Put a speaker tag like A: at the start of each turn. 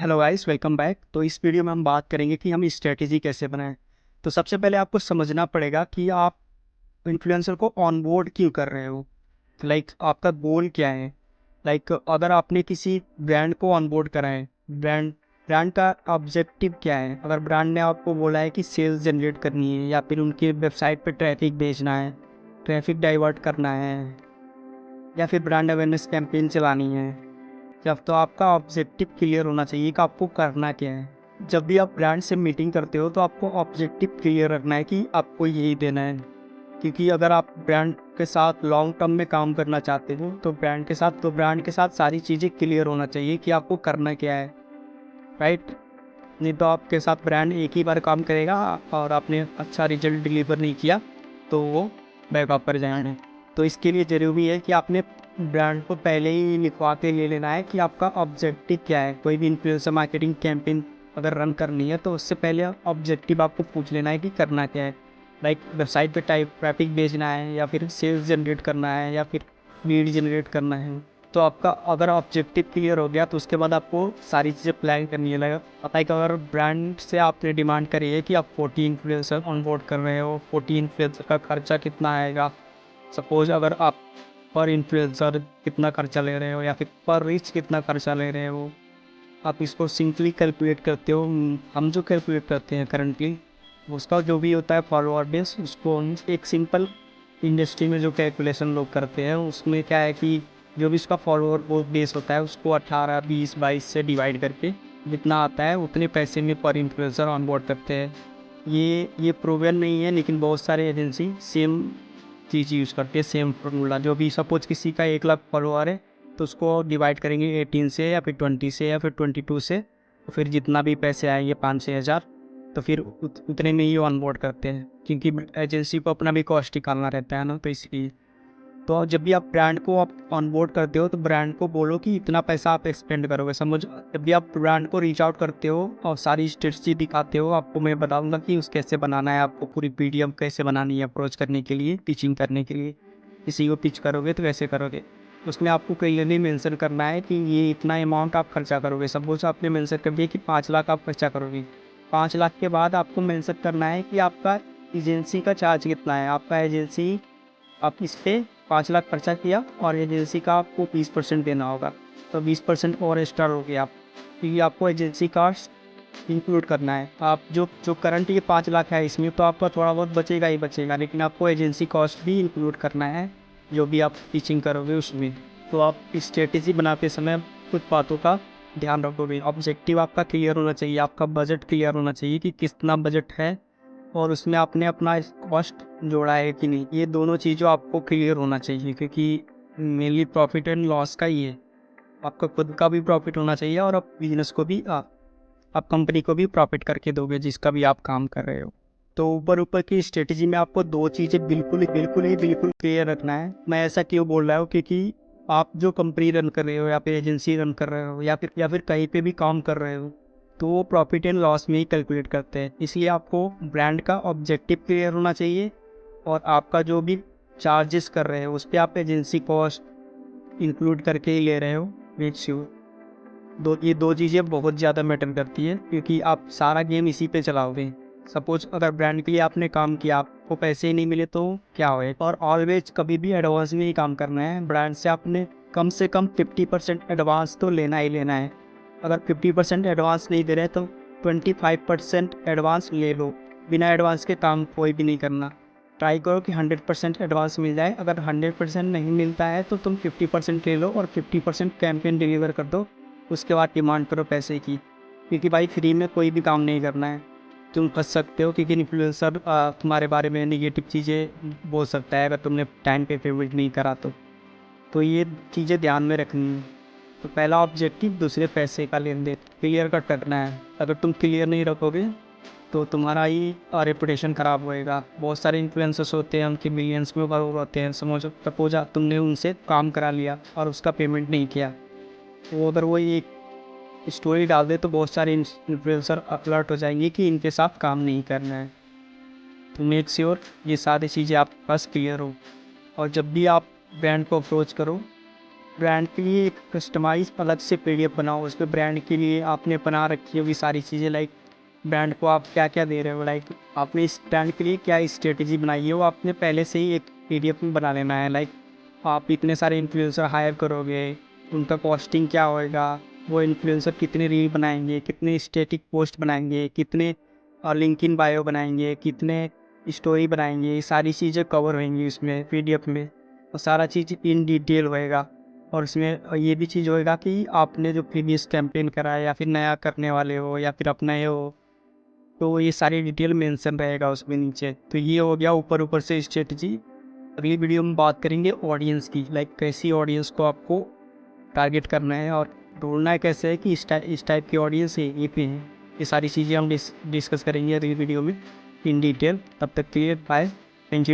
A: Hello guys, welcome back. तो इस video में हम बात करेंगे कि हम स्ट्रेटेजी कैसे बनाएं। तो सबसे पहले आपको समझना पड़ेगा कि आप इन्फ्लुएंसर को ऑनबोर्ड क्यों कर रहे हो। आपका गोल क्या है। अगर आपने किसी ब्रांड को ऑनबोर्ड करा है, ब्रांड ब्रांड का ऑब्जेक्टिव क्या है। अगर ब्रांड ने आपको बोला है कि सेल्स जनरेट करनी है या फिर उनके वेबसाइट पे ट्रैफिक भेजना है, ट्रैफिक डाइवर्ट करना है, या फिर ब्रांड अवेयरनेस कैंपेन चलानी है, जब तो आपका ऑब्जेक्टिव क्लियर होना चाहिए कि आपको करना क्या है। जब भी आप ब्रांड से मीटिंग करते हो तो आपको ऑब्जेक्टिव क्लियर रखना है कि आपको यही देना है। क्योंकि अगर आप ब्रांड के साथ लॉन्ग टर्म में काम करना चाहते हो तो ब्रांड के साथ सारी चीज़ें क्लियर होना चाहिए कि आपको करना क्या है, राइट। नहीं तो आपके साथ ब्रांड एक ही बार काम करेगा और आपने अच्छा रिजल्ट डिलीवर नहीं किया तो वो बैकअप कर जाएंगे। तो इसके लिए ज़रूरी है कि आपने ब्रांड को पहले ही लिखवा के ले लेना है कि आपका ऑब्जेक्टिव क्या है। कोई भी इन्फ्लुएंसर मार्केटिंग कैंपेन अगर रन करनी है तो उससे पहले ऑब्जेक्टिव आपको पूछ लेना है कि करना क्या है। वेबसाइट पे ट्रैफिक भेजना है या फिर सेल्स जनरेट करना है या फिर लीड जनरेट करना है। तो आपका अगर ऑब्जेक्टिव क्लियर हो गया तो उसके बाद आपको सारी चीज़ें प्लान करनी है। लगा पता है कि अगर ब्रांड से आपने डिमांड करी है कि आप 40 इन्फ्लुएंसर ऑनबोर्ड कर रहे हो, 40 इन्फ्लुएंसर का खर्चा कितना आएगा। सपोज अगर आप पर इन्फ्लुएंसर कितना खर्चा ले रहे हो या फिर पर रीच कितना खर्चा ले रहे हो, आप इसको सिंपली कैलकुलेट करते हो। हम जो कैलकुलेट करते हैं करंटली, उसका जो भी होता है फॉलोअर बेस, उसको हम एक सिंपल इंडस्ट्री में जो कैलकुलेशन लोग करते हैं उसमें क्या है कि जो भी इसका फॉलोअर बेस होता है उसको 18, 20, 22 से डिवाइड करके जितना आता है उतने पैसे में पर इन्फ्लुएंसर ऑनबोर्ड करते हैं। ये प्रूवन नहीं है, लेकिन बहुत सारे एजेंसी सेम चीज़ यूज़ करती है, सेम फार्मूला। जो भी सपोज किसी का 1 लाख फॉलोअर है तो उसको डिवाइड करेंगे 18 से या फिर 20 से या फिर 22 से, तो फिर जितना भी पैसे आएंगे 5-6 हज़ार, तो फिर उतने में ही ऑन बोर्ड करते हैं। क्योंकि एजेंसी को अपना भी कॉस्ट निकालना रहता है ना, तो इसलिए। तो जब भी आप ब्रांड को आप ऑन बोर्ड करते हो तो ब्रांड को बोलो कि इतना पैसा आप एक्सपेंड करोगे। समझ, जब भी आप ब्रांड को रीच आउट करते हो और सारी स्ट्रेटजी दिखाते हो, आपको मैं बताऊंगा कि उस कैसे बनाना है, आपको पूरी पीडीएफ कैसे बनानी है अप्रोच करने के लिए, टीचिंग करने के लिए। किसी को पिच करोगे तो कैसे करोगे, उसमें आपको क्लियरली मेंशन करना है कि ये इतना अमाउंट आप खर्चा करोगे। सपोज आपने मेंशन कर दिया कि 5 लाख आप खर्चा करोगे। 5 लाख के बाद आपको मेंशन करना है कि आपका एजेंसी का चार्ज कितना है। आपका एजेंसी, आप इस पर 5 लाख खर्चा किया और एजेंसी का आपको 20% देना होगा, तो 20% और एक्स्ट्रा लोगे आप, क्योंकि आपको एजेंसी कास्ट इंक्लूड करना है। आप जो जो करंट ये 5 लाख है इसमें तो आपका थोड़ा बहुत बचेगा ही बचेगा, लेकिन आपको एजेंसी कॉस्ट भी इंक्लूड करना है जो भी आप टीचिंग करोगे उसमें। तो आप स्ट्रेटेजी बनाते समय कुछ बातों का ध्यान रखोगे। ऑब्जेक्टिव आपका क्लियर होना चाहिए, आपका बजट क्लियर होना चाहिए कि कितना बजट है और उसमें आपने अपना कॉस्ट जोड़ा है कि नहीं। ये दोनों चीज़ों आपको क्लियर होना चाहिए, क्योंकि मेनली प्रॉफिट एंड लॉस का ही है। आपका खुद का भी प्रॉफिट होना चाहिए और आप बिजनेस को भी आप कंपनी को भी प्रॉफिट करके दोगे जिसका भी आप काम कर रहे हो। तो ऊपर ऊपर की स्ट्रेटजी में आपको दो चीज़ें बिल्कुल क्लियर रखना है। मैं ऐसा क्यों बोल रहा हूँ, क्योंकि आप जो कंपनी रन कर रहे हो या फिर एजेंसी रन कर रहे हो या फिर कहीं पे भी काम कर रहे हो, तो वो प्रॉफिट एंड लॉस में ही कैलकुलेट करते हैं। इसलिए आपको ब्रांड का ऑब्जेक्टिव क्लियर होना चाहिए और आपका जो भी चार्जेस कर रहे हो उस पर आप एजेंसी कॉस्ट इंक्लूड करके ही ले रहे हो। मेक श्योर ये दो चीज़ें बहुत ज़्यादा मैटर करती है, क्योंकि आप सारा गेम इसी पे चलाओगे। सपोज अगर ब्रांड के लिए आपने काम किया, आपको पैसे ही नहीं मिले तो क्या होए। और ऑलवेज कभी भी एडवांस में ही काम करना है। ब्रांड से कम 50% एडवांस तो लेना ही लेना है। अगर 50% एडवांस नहीं दे रहे तो 25% एडवांस ले लो। बिना एडवांस के काम कोई भी नहीं करना। ट्राई करो कि 100% एडवांस मिल जाए। अगर 100% नहीं मिलता है तो तुम 50% ले लो और 50% कैंपेन डिलीवर कर दो। उसके बाद डिमांड करो पैसे की, क्योंकि भाई फ्री में कोई भी काम नहीं करना है। तुम फंस सकते हो, क्योंकि इन्फ्लुएंसर तुम्हारे बारे में निगेटिव चीज़ें बोल सकता है अगर तुमने टाइम पे पेमेंट नहीं करा तो ये चीज़ें ध्यान में रखनी है। तो पहला ऑब्जेक्टिव, दूसरे पैसे का लेन देन क्लियर कट करना है। अगर तुम क्लियर नहीं रखोगे तो तुम्हारा ही रेपुटेशन ख़राब होएगा। बहुत सारे इन्फ्लुएंसर्स होते हैं, उनके मिलियंस में वर्क होते हैं। सपोज तुमने उनसे काम करा लिया और उसका पेमेंट नहीं किया, तो अगर वो एक स्टोरी डाल दे तो बहुत सारे इन्फ्लुएंसर अलर्ट हो जाएंगे कि इनके साथ काम नहीं करना है। तो मेक श्योर ये सारी चीज़ें आपके पास क्लियर हो। और जब भी आप ब्रांड को अप्रोच करो ब्रांड के लिए एक कस्टमाइज अलग से पीडीएफ बनाओ, उसमें ब्रांड के लिए आपने बना रखी होगी सारी चीज़ें, लाइक ब्रांड को आप क्या क्या दे रहे हो, लाइक आपने इस ब्रांड के लिए क्या स्ट्रेटेजी बनाई है वो आपने पहले से ही एक पीडीएफ में बना लेना है। लाइक आप इतने सारे इन्फ्लुएंसर हायर करोगे, उनका कॉस्टिंग क्या होएगा, वो इन्फ्लुएंसर कितने रील बनाएंगे, कितने स्टैटिक पोस्ट बनाएंगे, कितने लिंक इन बायो बनाएंगे, कितने स्टोरी बनाएंगे, ये सारी चीज़ें कवर होंगी उसमें पीडीएफ में, और सारा चीज़ इन डिटेल होएगा। और इसमें ये भी चीज़ होएगा कि आपने जो प्रीवियस कैंपेन करा है या फिर नया करने वाले हो या फिर अपनाए हो, तो ये सारी डिटेल मेंशन रहेगा उसमें नीचे। तो ये हो गया ऊपर ऊपर से स्ट्रेटजी। अगली वीडियो में बात करेंगे ऑडियंस की, लाइक कैसी ऑडियंस को आपको टारगेट करना है और ढूंढना कैसे है कि इस टाइप की ऑडियंस है ये पे है। ये सारी चीज़ें हम डिस्कस करेंगे अगली वीडियो में इन डिटेल। तब तक के लिए बाय, थैंक यू।